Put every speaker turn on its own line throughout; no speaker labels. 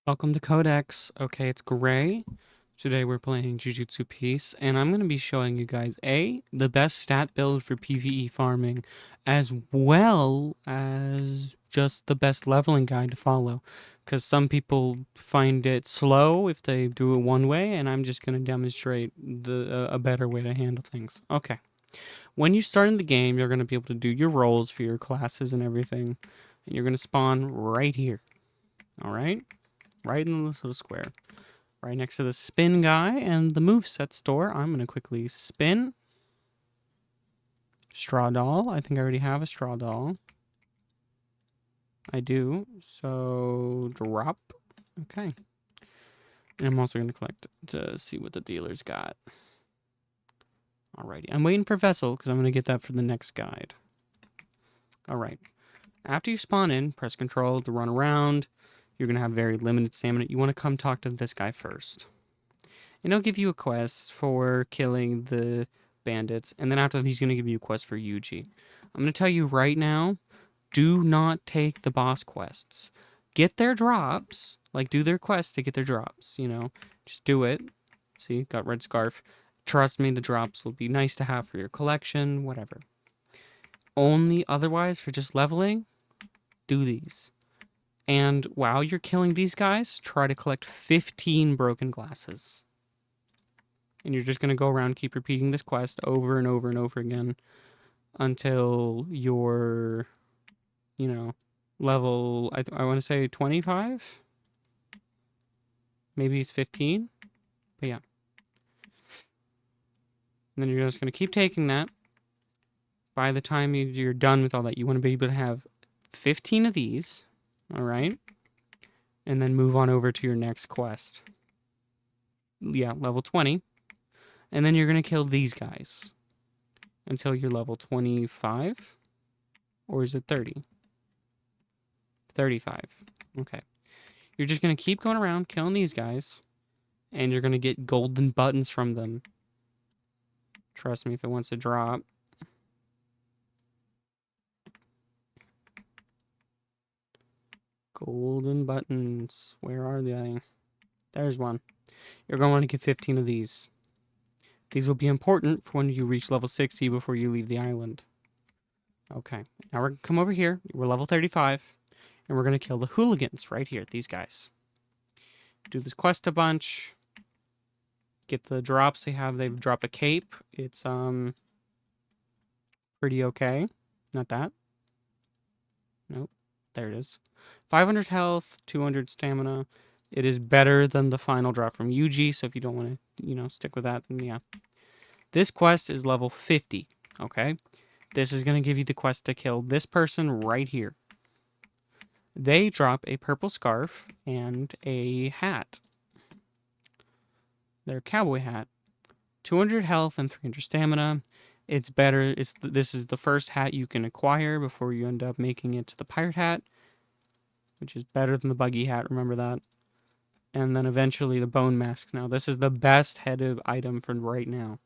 Welcome to Codex. Okay, it's Gray. Today we're playing Jujutsu Piece, and I'm going to be showing you guys the best stat build for PvE farming, as well as just the best leveling guide to follow. Because some people find it slow if they do it one way, and I'm just going to demonstrate a better way to handle things. Okay. When you start in the game, you're going to be able to do your roles for your classes and everything, and you're going to spawn right here. All right? Right in this little square. Right next to the spin guy and the moveset store. I'm going to quickly spin. Straw doll. I think I already have a straw doll. I do. So, drop. Okay. And I'm also going to collect to see what the dealer's got. Alrighty. I'm waiting for Vessel because I'm going to get that for the next guide. Alright. After you spawn in, press control to run around. You're going to have very limited stamina. You want to come talk to this guy first. And he'll give you a quest for killing the bandits. And then after that, he's going to give you a quest for Yuji. I'm going to tell you right now, do not take the boss quests. Get their drops. Like, do their quests to get their drops, you know. Just do it. See, got red scarf. Trust me, the drops will be nice to have for your collection, whatever. Only otherwise, for just leveling, do these. And while you're killing these guys, try to collect 15 broken glasses. And you're just going to go around, keep repeating this quest over and over and over again until you're, level, I want to say 25? Maybe it's 15? But yeah. And then you're just going to keep taking that. By the time you're done with all that, you want to be able to have 15 of these, all right? And then move on over to your next quest. Yeah, level 20. And then you're going to kill these guys until you're level 25. Or is it 30? 35. Okay. You're just going to keep going around killing these guys. And you're going to get golden buttons from them. Trust me, if it wants to drop. Golden buttons. Where are they? There's one. You're going to want to get 15 of these. These will be important for when you reach level 60 before you leave the island. Okay. Now we're going to come over here. We're level 35. And we're going to kill the hooligans right here. These guys. Do this quest a bunch. Get the drops they have. They've dropped a cape. It's pretty okay. Not that. Nope. There it is. 500 health, 200 stamina. It is better than the final drop from Yuji, so if you don't want to, stick with that, then yeah. This quest is level 50, okay? This is going to give you the quest to kill this person right here. They drop a purple scarf and a hat. Their cowboy hat. 200 health and 300 stamina. It's better. This is the first hat you can acquire before you end up making it to the pirate hat, which is better than the buggy hat, remember that. And then eventually the bone masks. Now, this is the best headed item for right now.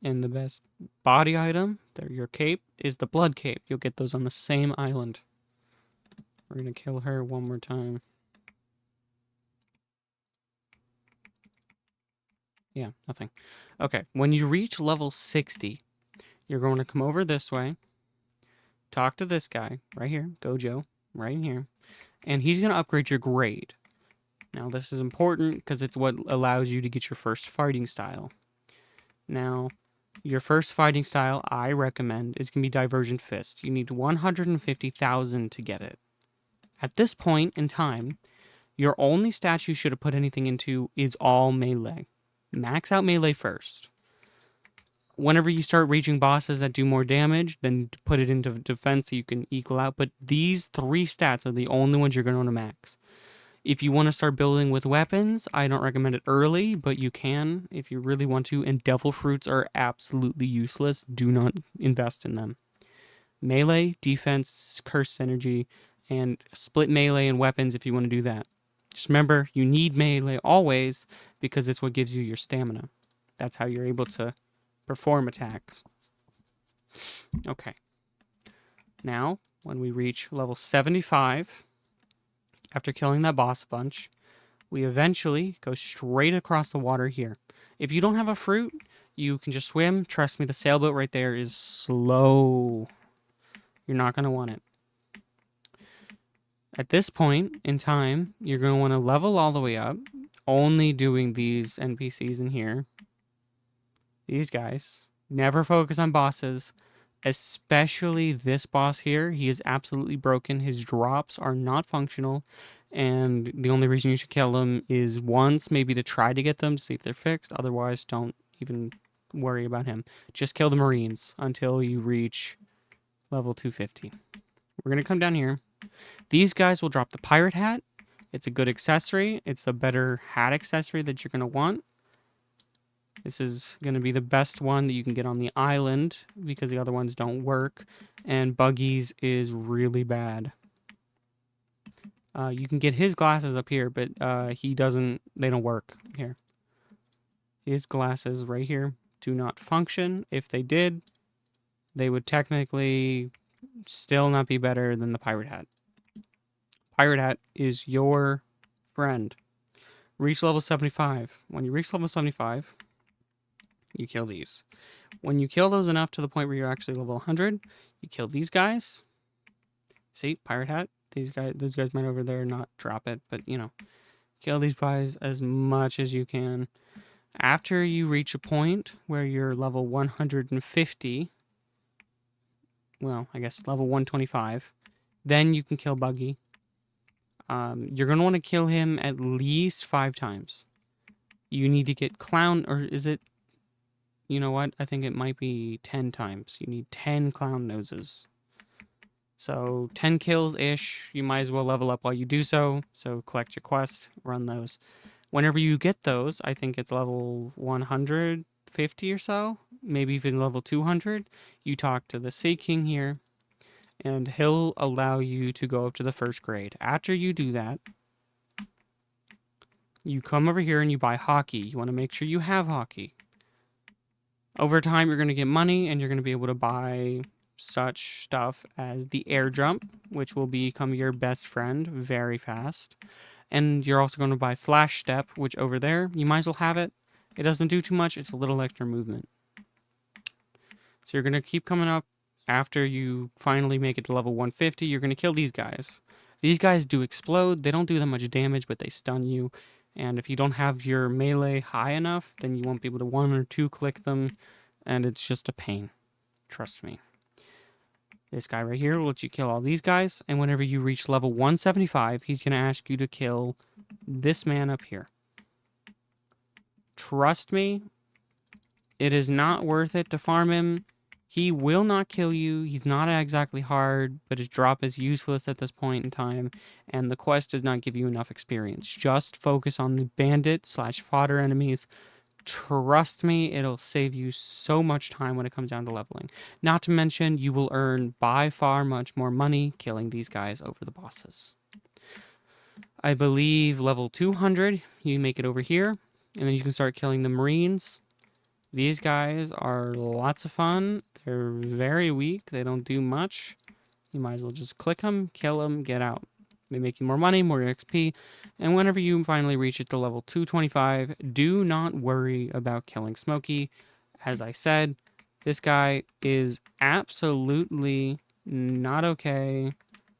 And the best body item, your cape, is the blood cape. You'll get those on the same island. We're going to kill her one more time. Yeah, nothing. Okay, when you reach level 60, you're going to come over this way, talk to this guy right here, Dojo, right here, and he's going to upgrade your grade. Now, this is important because it's what allows you to get your first fighting style. Now, your first fighting style, I recommend, is going to be Divergent Fist. You need 150,000 to get it. At this point in time, your only stat you should have put anything into is all melee. Max out melee first. Whenever you start reaching bosses that do more damage, then put it into defense so you can equal out. But these 3 stats are the only ones you're going to want to max. If you want to start building with weapons, I don't recommend it early, but you can if you really want to. And devil fruits are absolutely useless. Do not invest in them. Melee, defense, curse energy, and split melee and weapons if you want to do that. Just remember, you need melee always because it's what gives you your stamina. That's how you're able to perform attacks. Okay. Now, when we reach level 75, After killing that boss a bunch, we eventually go straight across the water here. If you don't have a fruit, you can just swim. Trust me, the sailboat right there is slow. You're not going to want it. At this point in time, you're going to want to level all the way up, only doing these NPCs in here. These guys. Never focus on bosses, especially this boss here. He is absolutely broken. His drops are not functional, and the only reason you should kill him is once, maybe to try to get them, to see if they're fixed. Otherwise, don't even worry about him. Just kill the Marines until you reach level 250. We're going to come down here. These guys will drop the pirate hat. It's a good accessory. It's a better hat accessory that you're going to want. This is going to be the best one that you can get on the island because the other ones don't work. And buggies is really bad. You can get his glasses up here, but they don't work here. His glasses right here do not function. If they did, they would technically still not be better than the pirate hat. Pirate hat is your friend. Reach level 75. When you reach level 75, you kill these. When you kill those enough to the point where you're actually level 100, you kill these guys. See, pirate hat. Those guys might over there not drop it, but kill these guys as much as you can. After you reach a point where you're level 150, well, I guess level 125, then you can kill Buggy. You're going to want to kill him at least 5 times. You need to get Clown, or is it, you know what? I think it might be 10 times. You need 10 Clown Noses. So 10 kills-ish. You might as well level up while you do so. So collect your quests, run those. Whenever you get those, I think it's level 150 or so, maybe even level 200, you talk to the Sea King here, and he'll allow you to go up to the 1st grade. After you do that, you come over here and you buy hockey. You want to make sure you have hockey. Over time, you're going to get money, and you're going to be able to buy such stuff as the air jump, which will become your best friend very fast. And you're also going to buy flash step, which over there, you might as well have it. It doesn't do too much. It's a little extra movement. So you're going to keep coming up. After you finally make it to level 150, you're going to kill these guys. These guys do explode. They don't do that much damage, but they stun you. And if you don't have your melee high enough, then you won't be able to 1 or 2 click them. And it's just a pain. Trust me. This guy right here will let you kill all these guys. And whenever you reach level 175, he's going to ask you to kill this man up here. Trust me, it is not worth it to farm him. He will not kill you. He's not exactly hard, but his drop is useless at this point in time. And the quest does not give you enough experience. Just focus on the bandit/fodder enemies. Trust me, it'll save you so much time when it comes down to leveling. Not to mention, you will earn by far much more money killing these guys over the bosses. I believe level 200, you make it over here, and then you can start killing the Marines. These guys are lots of fun. They're very weak. They don't do much. You might as well just click them, kill them, get out. They make you more money, more XP, and whenever you finally reach it to level 225, do not worry about killing Smokey. As I said, this guy is absolutely not okay.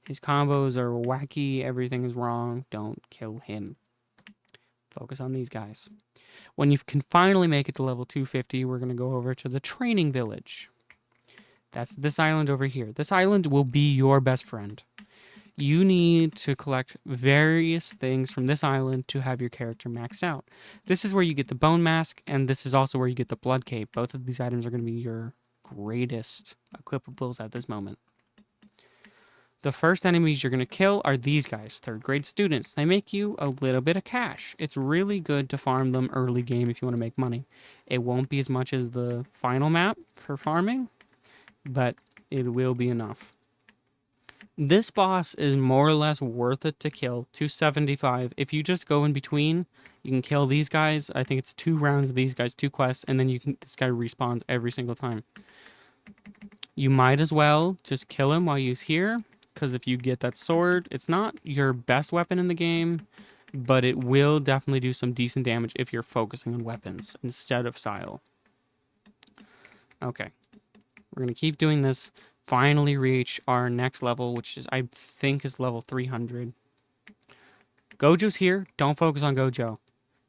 His combos are wacky, everything is wrong. Don't kill him. Focus on these guys. When you can finally make it to level 250, we're going to go over to the training village. That's this island over here. This island will be your best friend. You need to collect various things from this island to have your character maxed out. This is where you get the bone mask, and this is also where you get the blood cape. Both of these items are going to be your greatest equipables at this moment. The first enemies you're going to kill are these guys, 3rd grade students. They make you a little bit of cash. It's really good to farm them early game if you want to make money. It won't be as much as the final map for farming, but it will be enough. This boss is more or less worth it to kill. 275. If you just go in between, you can kill these guys. I think it's 2 rounds of these guys, 2 quests, and then this guy respawns every single time. You might as well just kill him while he's here. because if you get that sword, it's not your best weapon in the game, but it will definitely do some decent damage if you're focusing on weapons instead of style. Okay, we're going to keep doing this. Finally reach our next level, which is, I think, is level 300. Gojo's here. Don't focus on Gojo.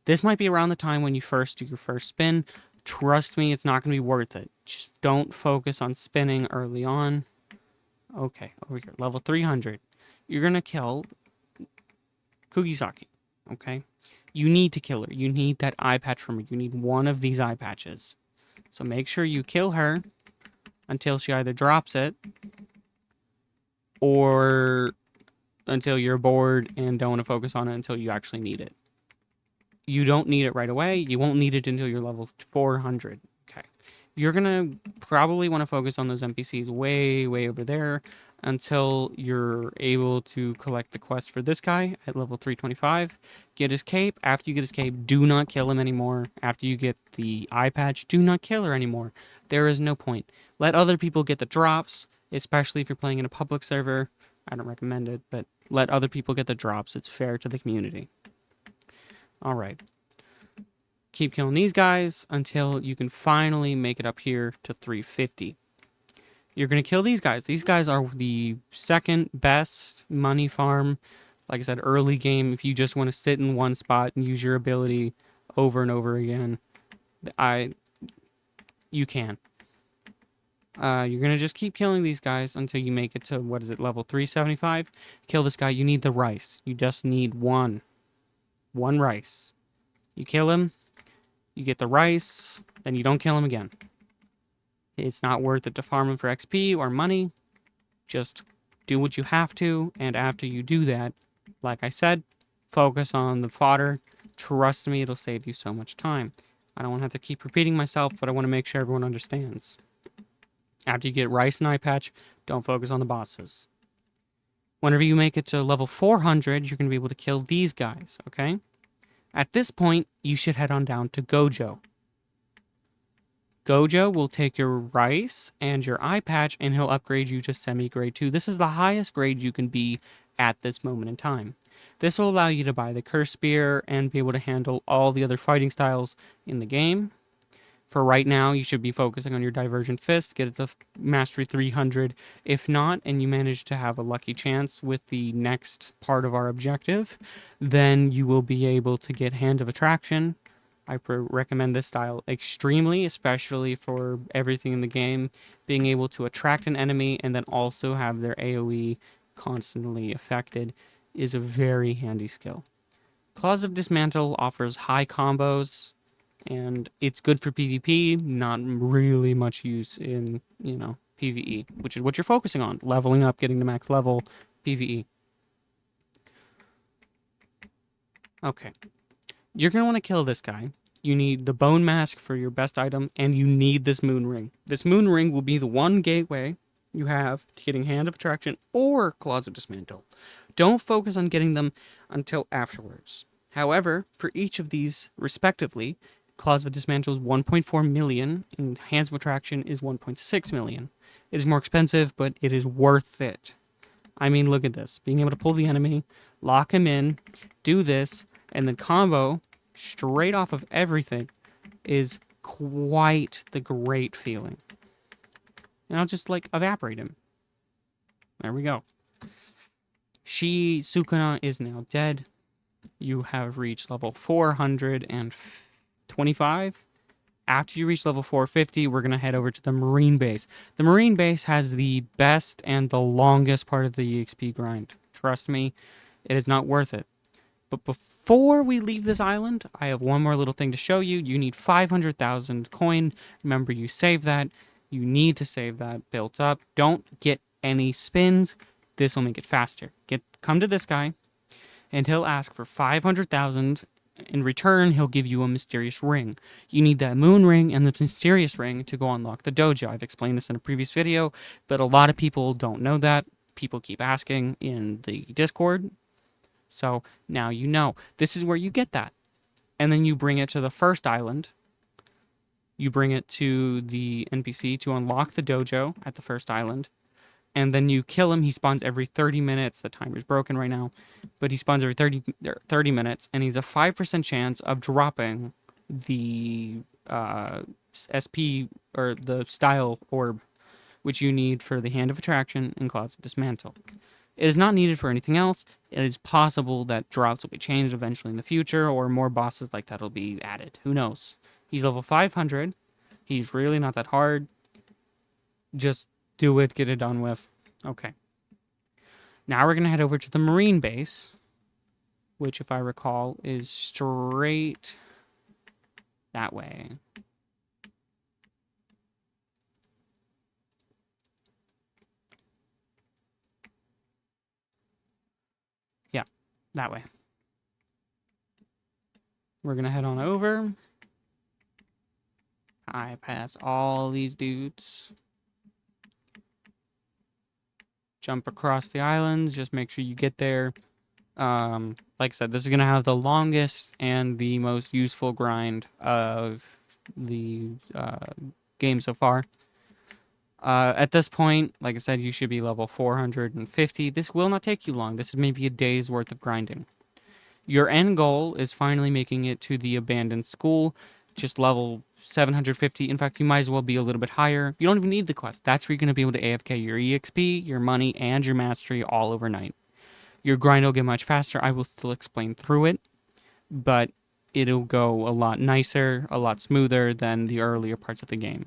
This might be around the time when you first do your first spin. Trust me, it's not going to be worth it. Just don't focus on spinning early on. Okay, over here, level 300. You're going to kill Kugisaki, okay? You need to kill her. You need that eye patch from her. You need one of these eye patches. So make sure you kill her until she either drops it or until you're bored and don't want to focus on it until you actually need it. You don't need it right away. You won't need it until you're level 400. Okay. You're going to probably want to focus on those NPCs way, way over there until you're able to collect the quest for this guy at level 325. Get his cape. After you get his cape, do not kill him anymore. After you get the eye patch, do not kill her anymore. There is no point. Let other people get the drops, especially if you're playing in a public server. I don't recommend it, but let other people get the drops. It's fair to the community. All right. Keep killing these guys until you can finally make it up here to 350. You're going to kill these guys. These guys are the second best money farm. Like I said, early game, if you just want to sit in one spot and use your ability over and over again, you can. You're going to just keep killing these guys until you make it to, what is it, level 375? Kill this guy. You need the rice. You just need one. One rice. You kill him, you get the rice, then you don't kill him again. It's not worth it to farm him for XP or money. Just do what you have to, and after you do that, like I said, focus on the fodder. Trust me, it'll save you so much time. I don't want to have to keep repeating myself, but I want to make sure everyone understands. After you get rice and eye patch, don't focus on the bosses. Whenever you make it to level 400, you're going to be able to kill these guys, okay? At this point, you should head on down to Gojo. Gojo will take your rice and your eye patch, and he'll upgrade you to semi-grade 2. This is the highest grade you can be at this moment in time. This will allow you to buy the Curse Spear and be able to handle all the other fighting styles in the game. For right now, you should be focusing on your Divergent Fist, get it to Mastery 300. If not, and you manage to have a lucky chance with the next part of our objective, then you will be able to get Hand of Attraction. I recommend this style extremely, especially for everything in the game. Being able to attract an enemy and then also have their AoE constantly affected is a very handy skill. Claws of Dismantle offers high combos, and it's good for PvP, not really much use in, PvE, which is what you're focusing on. Leveling up, getting to max level, PvE. Okay. You're going to want to kill this guy. You need the bone mask for your best item, and you need this moon ring. This moon ring will be the one gateway you have to getting Hand of Attraction or Claws of Dismantle. Don't focus on getting them until afterwards. However, for each of these respectively, Claws of Dismantle is 1.4 million, and Hands of Attraction is 1.6 million. It is more expensive, but it is worth it. I mean, look at this. Being able to pull the enemy, lock him in, do this, and then combo straight off of everything is quite the great feeling. And I'll just, evaporate him. There we go. Sukuna is now dead. You have reached level 425. After you reach level 450, we're going to head over to the Marine Base. The Marine Base has the best and the longest part of the EXP grind. Trust me, it is not worth it. But before we leave this island, I have one more little thing to show you. You need 500,000 coin. Remember, you save that. You need to save that built up. Don't get any spins. This will make it faster. Come to this guy, and he'll ask for 500,000. In return, he'll give you a mysterious ring. You need that moon ring and the mysterious ring to go unlock the dojo. I've explained this in a previous video, but a lot of people don't know that. People keep asking in the Discord. So now you know. This is where you get that. And then you bring it to the first island. You bring it to the NPC to unlock the dojo at the first island. and then you kill him. He spawns every 30 minutes. The timer's broken right now, but he spawns every 30 minutes, and he's a 5% chance of dropping the SP or the style orb, which you need for the Hand of Attraction and Closet Dismantle. It is not needed for anything else. It is possible that drops will be changed eventually in the future, or more bosses like that will be added. Who knows? He's level 500. He's really not that hard. Just do it, get it done with. Okay. Now we're going to head over to the Marine base, which, if I recall, is straight that way. Yeah, that way. We're going to head on over. I pass all these dudes. Jump across the islands. Just make sure you get there. Like I said, this is going to have the longest and the most useful grind of the game so far. At this point, like I said, you should be level 450. This will not take you long. This is maybe a day's worth of grinding. Your end goal is finally making it to the abandoned school, just level 750. In fact, you might as well be a little bit higher. You don't even need the quest. That's where you're going to be able to AFK your EXP, your money, and your mastery all overnight. Your grind will get much faster. I will still explain through it, but it'll go a lot nicer, a lot smoother than the earlier parts of the game.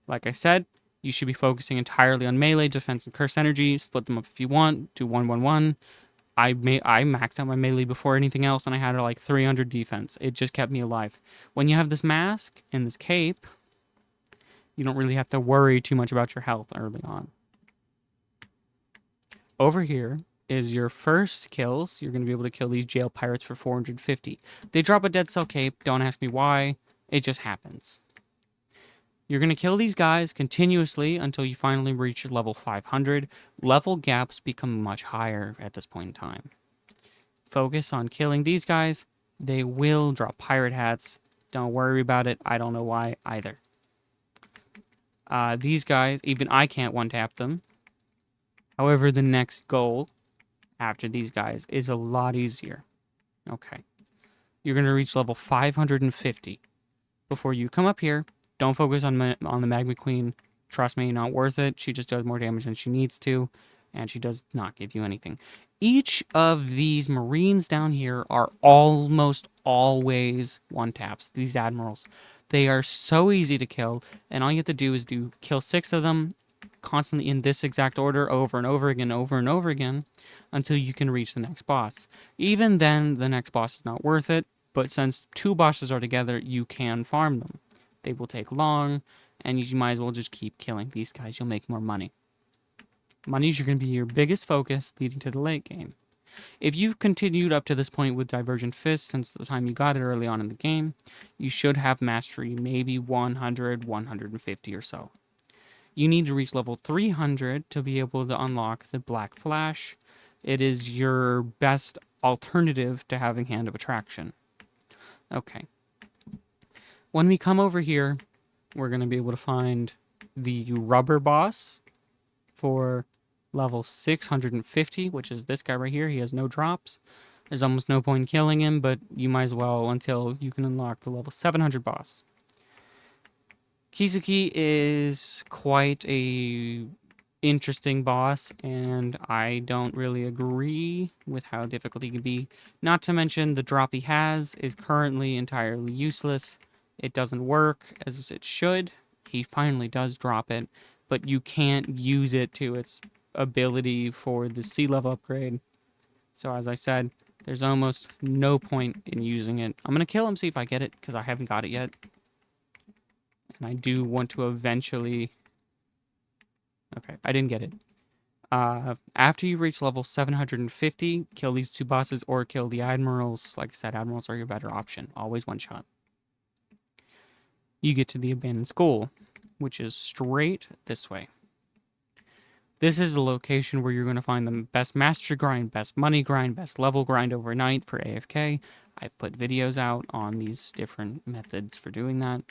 Like I said, you should be focusing entirely on melee, defense, and curse energy. Split them up if you want. Do 1-1-1. I maxed out my melee before anything else, and I had like 300 defense. It just kept me alive. When you have this mask and this cape, you don't really have to worry too much about your health early on. Over here is your first kills. You're going to be able to kill these jail pirates for 450. They drop a dead cell cape. Don't ask me why. It just happens. You're going to kill these guys continuously until you finally reach level 500. Level gaps become much higher at this point in time. Focus on killing these guys. They will drop pirate hats. Don't worry about it. I don't know why either. These guys, even I can't one-tap them. However, the next goal after these guys is a lot easier. Okay. You're going to reach level 550. Before you come up here, don't focus on the Magma Queen. Trust me, not worth it. She just does more damage than she needs to, and she does not give you anything. Each of these Marines down here are almost always one-taps, these Admirals. They are so easy to kill, and all you have to do is kill 6 of them constantly in this exact order over and over again until you can reach the next boss. Even then, the next boss is not worth it, but since 2 bosses are together, you can farm them. They will take long, and you might as well just keep killing these guys. You'll make more money. Money is going to be your biggest focus leading to the late game. If you've continued up to this point with Divergent Fist since the time you got it early on in the game, you should have mastery maybe 100, 150 or so. You need to reach level 300 to be able to unlock the Black Flash. It is your best alternative to having Hand of Attraction. Okay. When we come over here, we're going to be able to find the rubber boss for level 650, which is this guy right here. He has no drops. There's almost no point in killing him, but you might as well until you can unlock the level 700 boss. Kisuke is quite a interesting boss, and I don't really agree with how difficult he can be. Not to mention the drop he has is currently entirely useless. It doesn't work as it should. He finally does drop it, but you can't use it to its ability for the sea level upgrade. So as I said, there's almost no point in using it. I'm going to kill him, see if I get it, because I haven't got it yet. And I do want to eventually... Okay, I didn't get it. After you reach level 750, kill these 2 bosses or kill the admirals. Like I said, admirals are your better option. Always one shot. You get to the abandoned school, which is straight this way. This is the location where you're going to find the best master grind, best money grind, best level grind overnight for AFK. I've put videos out on these different methods for doing that.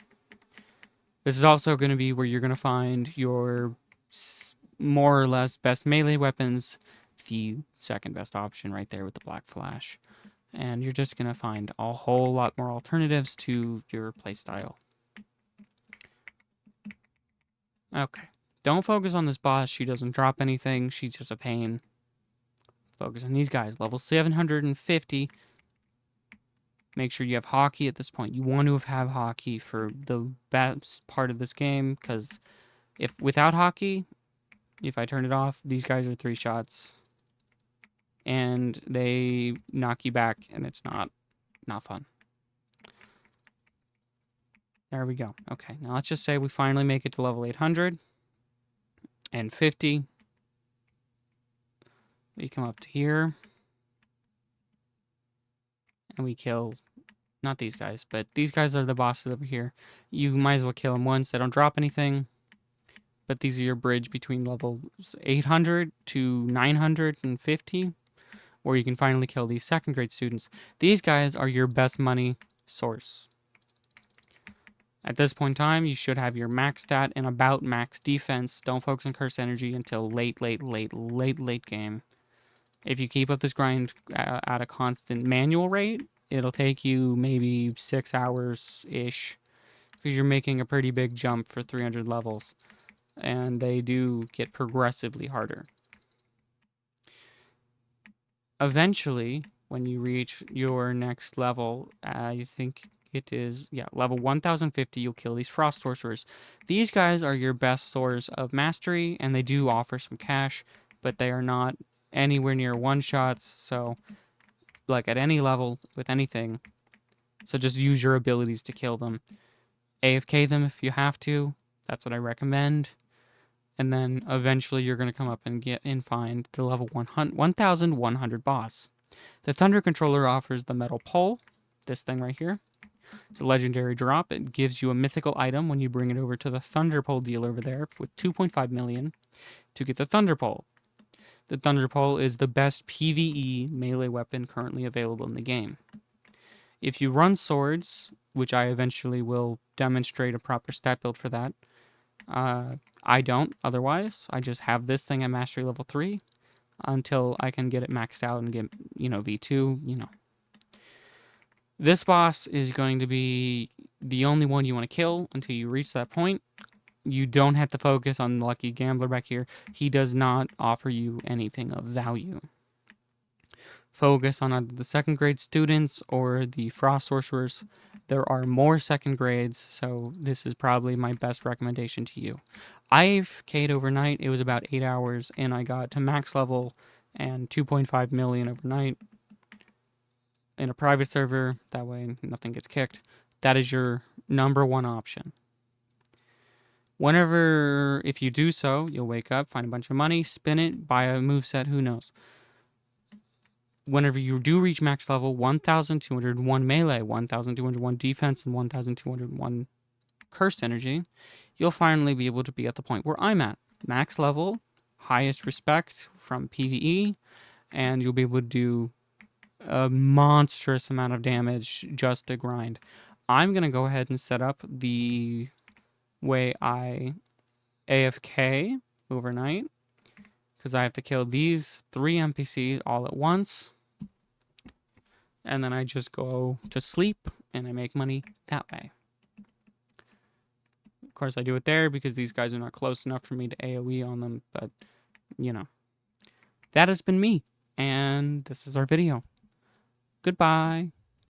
This is also going to be where you're going to find your more or less best melee weapons, the second best option right there with the Black Flash. And you're just going to find a whole lot more alternatives to your playstyle. Okay. Don't focus on this boss. She doesn't drop anything. She's just a pain. Focus on these guys. Level 750. Make sure you have hockey at this point. You want to have hockey for the best part of this game, because if without hockey, if I turn it off, these guys are 3 shots. And they knock you back, and it's not fun. There we go. Okay, now let's just say we finally make it to level 850. We come up to here. And we kill, not these guys, but these guys are the bosses over here. You might as well kill them once. They don't drop anything. But these are your bridge between levels 800 to 950, where you can finally kill these second grade students. These guys are your best money source. At this point in time, you should have your max stat and about max defense. Don't focus on curse energy until late game. If you keep up this grind at a constant manual rate, it'll take you maybe 6 hours-ish, because you're making a pretty big jump for 300 levels. And they do get progressively harder. Eventually, when you reach your next level, I think it is, level 1050, you'll kill these Frost Sorcerers. These guys are your best source of mastery, and they do offer some cash, but they are not anywhere near one-shots, so, like, at any level, with anything. So just use your abilities to kill them. AFK them if you have to. That's what I recommend. And then eventually you're going to come up and find the level 1100 boss. The Thunder Controller offers the Metal Pole, this thing right here. It's a legendary drop. It gives you a mythical item when you bring it over to the Thunder Pole deal over there with 2.5 million to get the Thunder Pole. The Thunder Pole is the best PvE melee weapon currently available in the game. If you run swords, which I eventually will demonstrate a proper stat build for that, I don't otherwise. I just have this thing at mastery level 3 until I can get it maxed out and get, V2, This boss is going to be the only one you want to kill until you reach that point. You don't have to focus on the Lucky Gambler back here. He does not offer you anything of value. Focus on either the second grade students or the Frost Sorcerers. There are more second grades, so this is probably my best recommendation to you. I've AFK'd overnight. It was about 8 hours, and I got to max level and 2.5 million overnight in a private server. That way nothing gets kicked. That is your number one option. If you do so, you'll wake up, find a bunch of money, spin it, buy a moveset, who knows. Whenever you do reach max level, 1,201 melee, 1,201 defense, and 1,201 curse energy, you'll finally be able to be at the point where I'm at. Max level, highest respect from PvE, and you'll be able to do a monstrous amount of damage just to grind. I'm going to go ahead and set up the way I AFK overnight, because I have to kill these 3 NPCs all at once. And then I just go to sleep, and I make money that way. Of course, I do it there because these guys are not close enough for me to AoE on them, but, That has been me, and this is our video. Goodbye.